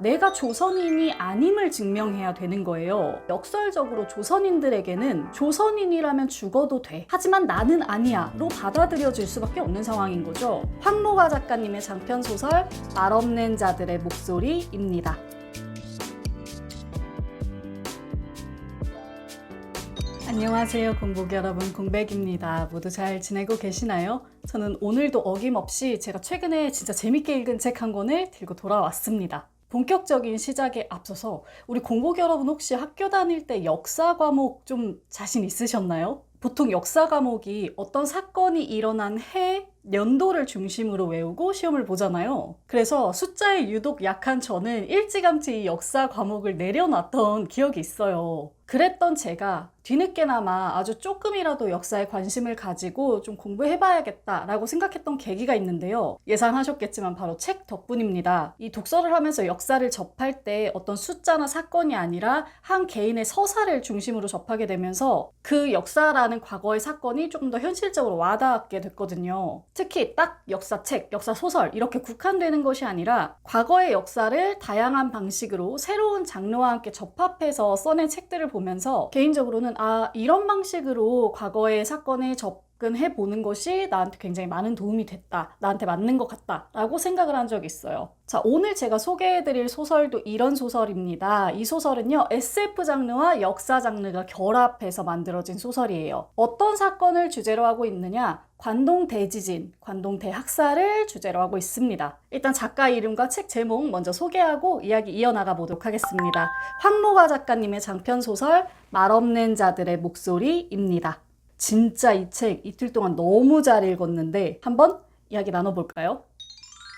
내가 조선인이 아님을 증명해야 되는 거예요. 역설적으로 조선인들에게는 조선인이라면 죽어도 돼. 하지만 나는 아니야 로 받아들여질 수밖에 없는 상황인 거죠. 황모가 작가님의 장편 소설 말 없는 자들의 목소리입니다. 안녕하세요, 공복 여러분. 공백입니다. 모두 잘 지내고 계시나요? 저는 오늘도 어김없이 제가 최근에 진짜 재밌게 읽은 책 한 권을 들고 돌아왔습니다. 본격적인 시작에 앞서서 우리 공복 여러분, 혹시 학교 다닐 때 역사 과목 좀 자신 있으셨나요? 보통 역사 과목이 어떤 사건이 일어난 해, 연도를 중심으로 외우고 시험을 보잖아요. 그래서 숫자에 유독 약한 저는 일찌감치 이 역사 과목을 내려놨던 기억이 있어요. 그랬던 제가 뒤늦게나마 아주 조금이라도 역사에 관심을 가지고 좀 공부해봐야겠다라고 생각했던 계기가 있는데요. 예상하셨겠지만 바로 책 덕분입니다. 이 독서를 하면서 역사를 접할 때 어떤 숫자나 사건이 아니라 한 개인의 서사를 중심으로 접하게 되면서 그 역사라는 과거의 사건이 조금 더 현실적으로 와닿게 됐거든요. 특히 딱 역사책, 역사소설 이렇게 국한되는 것이 아니라 과거의 역사를 다양한 방식으로 새로운 장르와 함께 접합해서 써낸 책들을 보면서 개인적으로는 이런 방식으로 과거의 사건에 접근해 보는 것이 나한테 굉장히 많은 도움이 됐다, 나한테 맞는 것 같다 라고 생각을 한 적이 있어요. 자, 오늘 제가 소개해드릴 소설도 이런 소설입니다. 이 소설은요, SF 장르와 역사 장르가 결합해서 만들어진 소설이에요. 어떤 사건을 주제로 하고 있느냐? 관동 대지진, 관동 대학살을 주제로 하고 있습니다. 일단 작가 이름과 책 제목 먼저 소개하고 이야기 이어나가 보도록 하겠습니다. 황모가 작가님의 장편 소설 말 없는 자들의 목소리입니다. 진짜 이 책 이틀 동안 너무 잘 읽었는데 한번 이야기 나눠볼까요?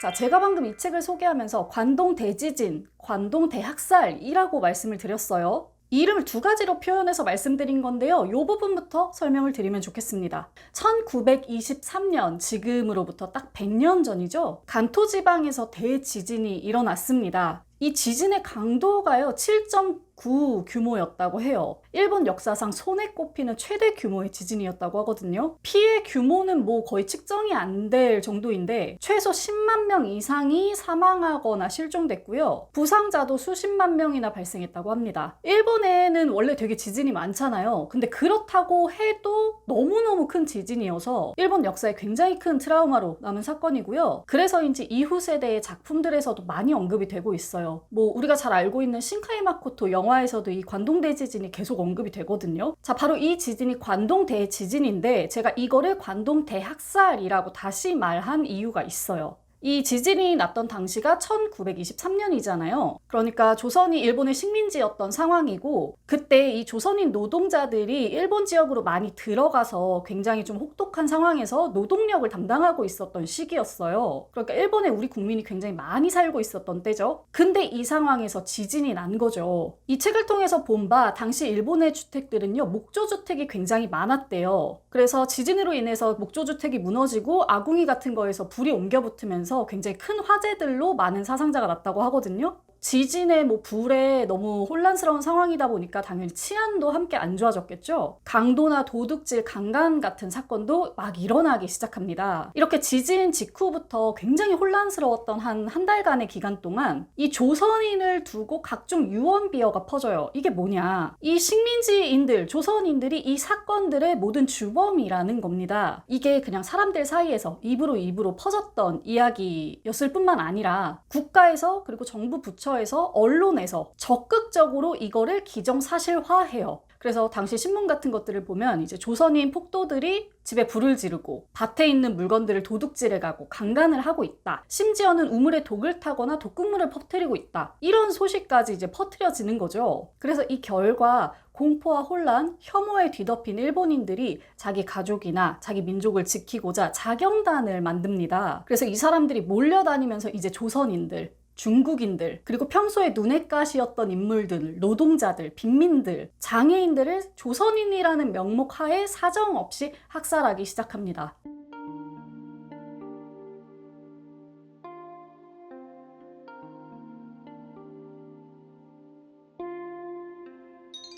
자, 제가 방금 이 책을 소개하면서 관동 대지진, 관동 대학살이라고 말씀을 드렸어요. 이 이름을 두 가지로 표현해서 말씀드린 건데요. 이 부분부터 설명을 드리면 좋겠습니다. 1923년, 지금으로부터 딱 100년 전이죠. 간토 지방에서 대지진이 일어났습니다. 이 지진의 강도가요, 7.9 규모였다고 해요. 일본 역사상 손에 꼽히는 최대 규모의 지진이었다고 하거든요. 피해 규모는 거의 측정이 안 될 정도인데 최소 10만 명 이상이 사망하거나 실종됐고요. 부상자도 수십만 명이나 발생했다고 합니다. 일본에는 원래 되게 지진이 많잖아요. 근데 그렇다고 해도 너무너무 큰 지진이어서 일본 역사에 굉장히 큰 트라우마로 남은 사건이고요. 그래서인지 이후 세대의 작품들에서도 많이 언급이 되고 있어요. 우리가 잘 알고 있는 신카이 마코토 영화에서도 이 관동 대지진이 계속 언급이 되거든요. 자, 바로 이 지진이 관동 대지진인데 제가 이거를 관동 대학살이라고 다시 말한 이유가 있어요. 이 지진이 났던 당시가 1923년이잖아요. 그러니까 조선이 일본의 식민지였던 상황이고, 그때 이 조선인 노동자들이 일본 지역으로 많이 들어가서 굉장히 좀 혹독한 상황에서 노동력을 담당하고 있었던 시기였어요. 그러니까 일본에 우리 국민이 굉장히 많이 살고 있었던 때죠. 근데 이 상황에서 지진이 난 거죠. 이 책을 통해서 본 바 당시 일본의 주택들은요, 목조주택이 굉장히 많았대요. 그래서 지진으로 인해서 목조주택이 무너지고 아궁이 같은 거에서 불이 옮겨 붙으면서 굉장히 큰 화재들로 많은 사상자가 났다고 하거든요. 지진에 불에 너무 혼란스러운 상황이다 보니까 당연히 치안도 함께 안 좋아졌겠죠. 강도나 도둑질, 강간 같은 사건도 막 일어나기 시작합니다. 이렇게 지진 직후부터 굉장히 혼란스러웠던 한 달간의 기간 동안 이 조선인을 두고 각종 유언비어가 퍼져요. 이게 뭐냐? 이 식민지인들, 조선인들이 이 사건들의 모든 주범이라는 겁니다. 이게 그냥 사람들 사이에서 입으로 입으로 퍼졌던 이야기였을 뿐만 아니라 국가에서, 그리고 정부 부처에서, 언론에서 적극적으로 이거를 기정사실화해요. 그래서 당시 신문 같은 것들을 보면 이제 조선인 폭도들이 집에 불을 지르고 밭에 있는 물건들을 도둑질해 가고 강간을 하고 있다. 심지어는 우물에 독을 타거나 독극물을 퍼뜨리고 있다. 이런 소식까지 이제 퍼뜨려지는 거죠. 그래서 이 결과 공포와 혼란, 혐오에 뒤덮인 일본인들이 자기 가족이나 자기 민족을 지키고자 자경단을 만듭니다. 그래서 이 사람들이 몰려다니면서 이제 조선인들, 중국인들, 그리고 평소에 눈엣 가시였던 인물들, 노동자들, 빈민들, 장애인들을 조선인이라는 명목 하에 사정없이 학살하기 시작합니다.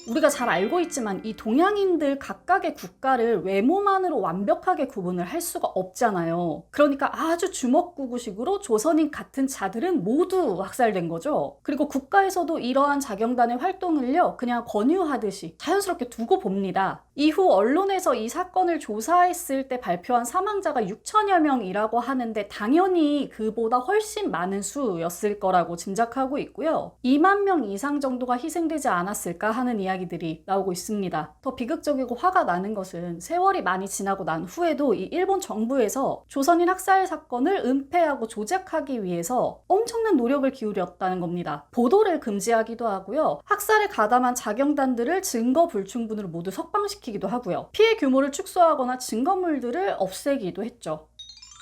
우리가 잘 알고 있지만 이 동양인들 각각의 국가를 외모만으로 완벽하게 구분을 할 수가 없잖아요. 그러니까 아주 주먹구구식으로 조선인 같은 자들은 모두 학살된 거죠. 그리고 국가에서도 이러한 자경단의 활동을요, 그냥 권유하듯이 자연스럽게 두고 봅니다. 이후 언론에서 이 사건을 조사했을 때 발표한 사망자가 6천여 명이라고 하는데 당연히 그보다 훨씬 많은 수였을 거라고 짐작하고 있고요. 2만 명 이상 정도가 희생되지 않았을까 하는 이야기들이 나오고 있습니다. 더 비극적이고 화가 나는 것은 세월이 많이 지나고 난 후에도 이 일본 정부에서 조선인 학살 사건을 은폐하고 조작하기 위해서 엄청난 노력을 기울였다는 겁니다. 보도를 금지하기도 하고요. 학살에 가담한 자경단들을 증거 불충분으로 모두 석방시키기도 하고요. 피해 규모를 축소하거나 증거물들을 없애기도 했죠.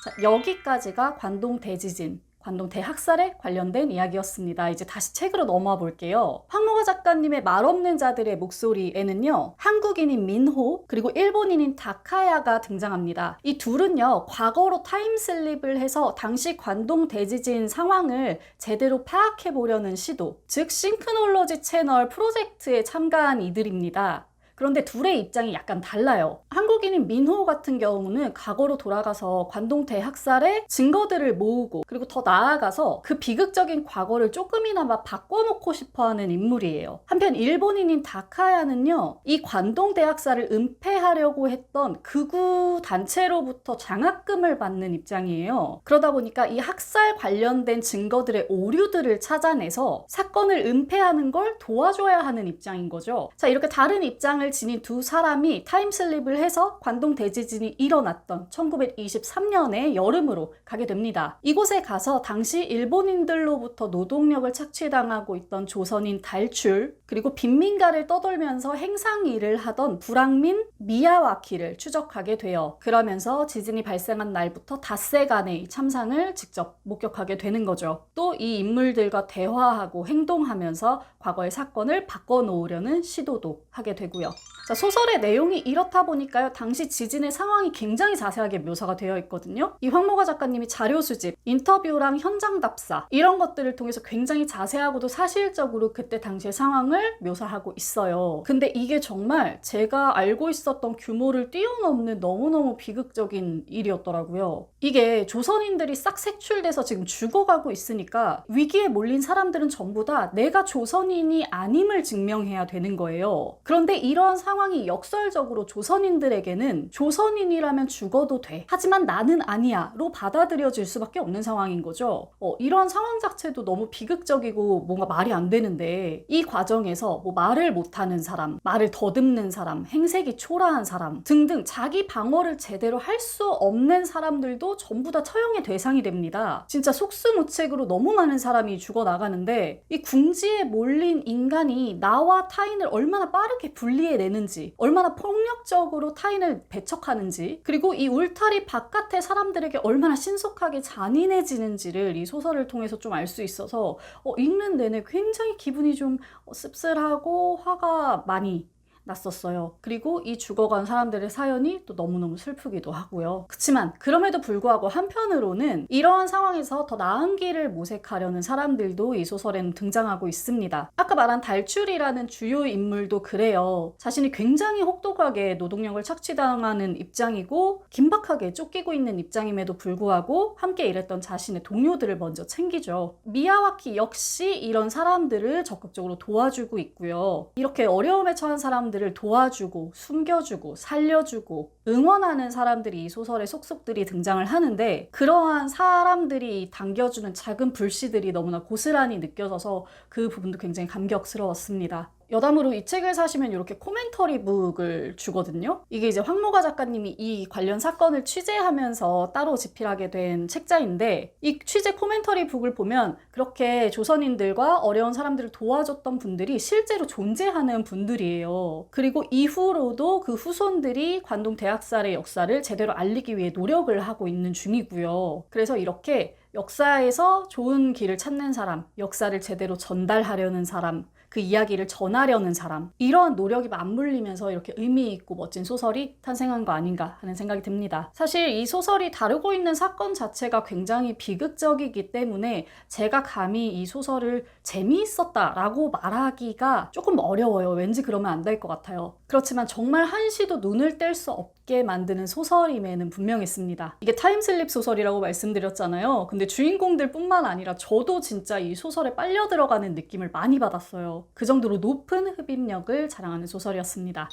자, 여기까지가 관동 대지진, 관동 대학살에 관련된 이야기였습니다. 이제 다시 책으로 넘어와 볼게요. 황모가 작가님의 말없는 자들의 목소리에는요, 한국인인 민호 그리고 일본인인 다카야가 등장합니다. 이 둘은요, 과거로 타임슬립을 해서 당시 관동 대지진 상황을 제대로 파악해 보려는 시도, 즉 싱크놀로지 채널 프로젝트에 참가한 이들입니다. 그런데 둘의 입장이 약간 달라요. 한국인인 민호 같은 경우는 과거로 돌아가서 관동 대학살의 증거들을 모으고, 그리고 더 나아가서 그 비극적인 과거를 조금이나마 바꿔놓고 싶어하는 인물이에요. 한편 일본인인 다카야는요, 이 관동 대학살을 은폐하려고 했던 극우 단체로부터 장학금을 받는 입장이에요. 그러다 보니까 이 학살 관련된 증거들의 오류들을 찾아내서 사건을 은폐하는 걸 도와줘야 하는 입장인 거죠. 자, 이렇게 다른 입장을 지닌 두 사람이 타임슬립을 해서 관동 대지진이 일어났던 1923년의 여름으로 가게 됩니다. 이곳에 가서 당시 일본인들로부터 노동력을 착취당하고 있던 조선인 달출, 그리고 빈민가를 떠돌면서 행상 일을 하던 불황민 미야와키를 추적하게 돼요. 그러면서 지진이 발생한 날부터 닷새간의 참상을 직접 목격하게 되는 거죠. 또 이 인물들과 대화하고 행동하면서 과거의 사건을 바꿔놓으려는 시도도 하게 되고요. 자, 소설의 내용이 이렇다 보니까요, 당시 지진의 상황이 굉장히 자세하게 묘사가 되어 있거든요. 이 황모가 작가님이 자료 수집, 인터뷰랑 현장 답사 이런 것들을 통해서 굉장히 자세하고도 사실적으로 그때 당시의 상황을 묘사하고 있어요. 근데 이게 정말 제가 알고 있었던 규모를 뛰어넘는 너무너무 비극적인 일이었더라고요. 이게 조선인들이 싹 색출돼서 지금 죽어가고 있으니까 위기에 몰린 사람들은 전부 다 내가 조선인이 아님을 증명해야 되는 거예요. 그런데 이러한 상황이 역설적으로 조선인들에게는 조선인이라면 죽어도 돼, 하지만 나는 아니야 로 받아들여질 수밖에 없는 상황인 거죠. 이러한 상황 자체도 너무 비극적이고 뭔가 말이 안 되는데, 이 과정에서 뭐 말을 못하는 사람, 말을 더듬는 사람, 행색이 초라한 사람 등등 자기 방어를 제대로 할 수 없는 사람들도 전부 다 처형의 대상이 됩니다. 진짜 속수무책으로 너무 많은 사람이 죽어나가는데, 이 궁지에 몰린 인간이 나와 타인을 얼마나 빠르게 분리해내는지, 얼마나 폭력적으로 타인을 배척하는지, 그리고 이 울타리 바깥의 사람들에게 얼마나 신속하게 잔인해지는지를 이 소설을 통해서 좀 알 수 있어서 읽는 내내 굉장히 기분이 좀 씁쓸하고 화가 많이 났었어요. 그리고 이 죽어간 사람들의 사연이 또 너무너무 슬프기도 하고요. 그치만 그럼에도 불구하고 한편으로는 이러한 상황에서 더 나은 길을 모색하려는 사람들도 이 소설에는 등장하고 있습니다. 아까 말한 달출이라는 주요 인물도 그래요. 자신이 굉장히 혹독하게 노동력을 착취당하는 입장이고 긴박하게 쫓기고 있는 입장임에도 불구하고 함께 일했던 자신의 동료들을 먼저 챙기죠. 미야와키 역시 이런 사람들을 적극적으로 도와주고 있고요. 이렇게 어려움에 처한 사람들을 도와주고 숨겨주고 살려주고 응원하는 사람들이 이 소설의 속속들이 등장을 하는데, 그러한 사람들이 당겨주는 작은 불씨들이 너무나 고스란히 느껴져서 그 부분도 굉장히 감격스러웠습니다. 여담으로 이 책을 사시면 이렇게 코멘터리 북을 주거든요. 이게 이제 황모가 작가님이 이 관련 사건을 취재하면서 따로 집필하게 된 책자인데, 이 취재 코멘터리 북을 보면 그렇게 조선인들과 어려운 사람들을 도와줬던 분들이 실제로 존재하는 분들이에요. 그리고 이후로도 그 후손들이 관동 대학살의 역사를 제대로 알리기 위해 노력을 하고 있는 중이고요. 그래서 이렇게 역사에서 좋은 길을 찾는 사람, 역사를 제대로 전달하려는 사람, 그 이야기를 전하려는 사람, 이러한 노력이 맞물리면서 이렇게 의미 있고 멋진 소설이 탄생한 거 아닌가 하는 생각이 듭니다. 사실 이 소설이 다루고 있는 사건 자체가 굉장히 비극적이기 때문에 제가 감히 이 소설을 재미있었다라고 말하기가 조금 어려워요. 왠지 그러면 안 될 것 같아요. 그렇지만 정말 한시도 눈을 뗄 수 없게 만드는 소설임에는 분명했습니다. 이게 타임슬립 소설이라고 말씀드렸잖아요. 근데 주인공들 뿐만 아니라 저도 진짜 이 소설에 빨려 들어가는 느낌을 많이 받았어요. 그 정도로 높은 흡입력을 자랑하는 소설이었습니다.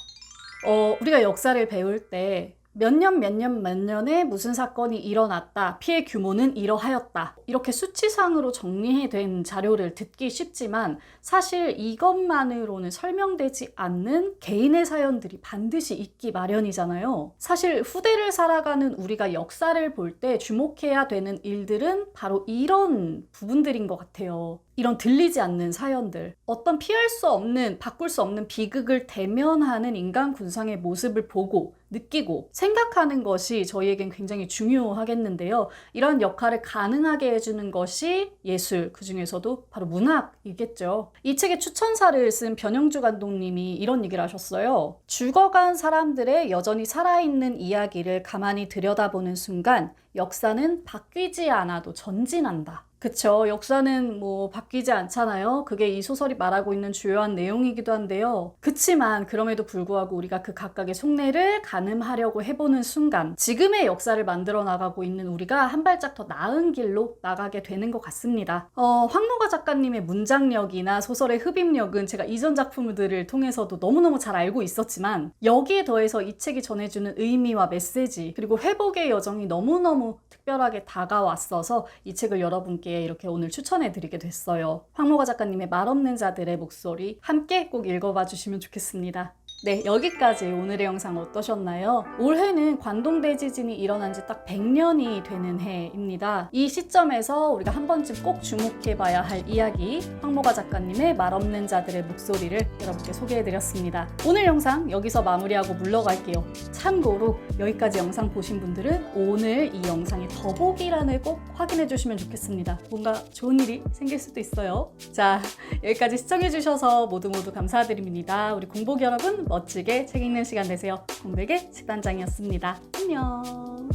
우리가 역사를 배울 때 몇 년에 무슨 사건이 일어났다, 피해 규모는 이러하였다, 이렇게 수치상으로 정리된 자료를 듣기 쉽지만 사실 이것만으로는 설명되지 않는 개인의 사연들이 반드시 있기 마련이잖아요. 사실 후대를 살아가는 우리가 역사를 볼 때 주목해야 되는 일들은 바로 이런 부분들인 것 같아요. 이런 들리지 않는 사연들, 어떤 피할 수 없는, 바꿀 수 없는 비극을 대면하는 인간 군상의 모습을 보고 느끼고 생각하는 것이 저희에겐 굉장히 중요하겠는데요. 이런 역할을 가능하게 해주는 것이 예술, 그 중에서도 바로 문학이겠죠. 이 책의 추천사를 쓴 변영주 감독님이 이런 얘기를 하셨어요. 죽어간 사람들의 여전히 살아있는 이야기를 가만히 들여다보는 순간 역사는 바뀌지 않아도 전진한다. 그쵸. 역사는 바뀌지 않잖아요. 그게 이 소설이 말하고 있는 주요한 내용이기도 한데요. 그치만 그럼에도 불구하고 우리가 그 각각의 속내를 가늠하려고 해보는 순간 지금의 역사를 만들어 나가고 있는 우리가 한 발짝 더 나은 길로 나가게 되는 것 같습니다. 황노가 작가님의 문장력이나 소설의 흡입력은 제가 이전 작품들을 통해서도 너무너무 잘 알고 있었지만 여기에 더해서 이 책이 전해주는 의미와 메시지 그리고 회복의 여정이 너무너무 특별하게 다가왔어서 이 책을 여러분께 이렇게 오늘 추천해드리게 됐어요. 황노가 작가님의 말 없는 자들의 목소리 함께 꼭 읽어봐 주시면 좋겠습니다. 네, 여기까지 오늘의 영상 어떠셨나요? 올해는 관동대지진이 일어난 지 딱 100년이 되는 해입니다. 이 시점에서 우리가 한 번쯤 꼭 주목해봐야 할 이야기, 황노가 작가님의 말 없는 자들의 목소리를 여러분께 소개해드렸습니다. 오늘 영상 여기서 마무리하고 물러갈게요. 참고로 여기까지 영상 보신 분들은 오늘 이 영상의 더보기란을 꼭 확인해주시면 좋겠습니다. 뭔가 좋은 일이 생길 수도 있어요. 자, 여기까지 시청해주셔서 모두 감사드립니다. 우리 공복 여러분 멋지게 책 읽는 시간 되세요. 공백의 식단장이었습니다. 안녕.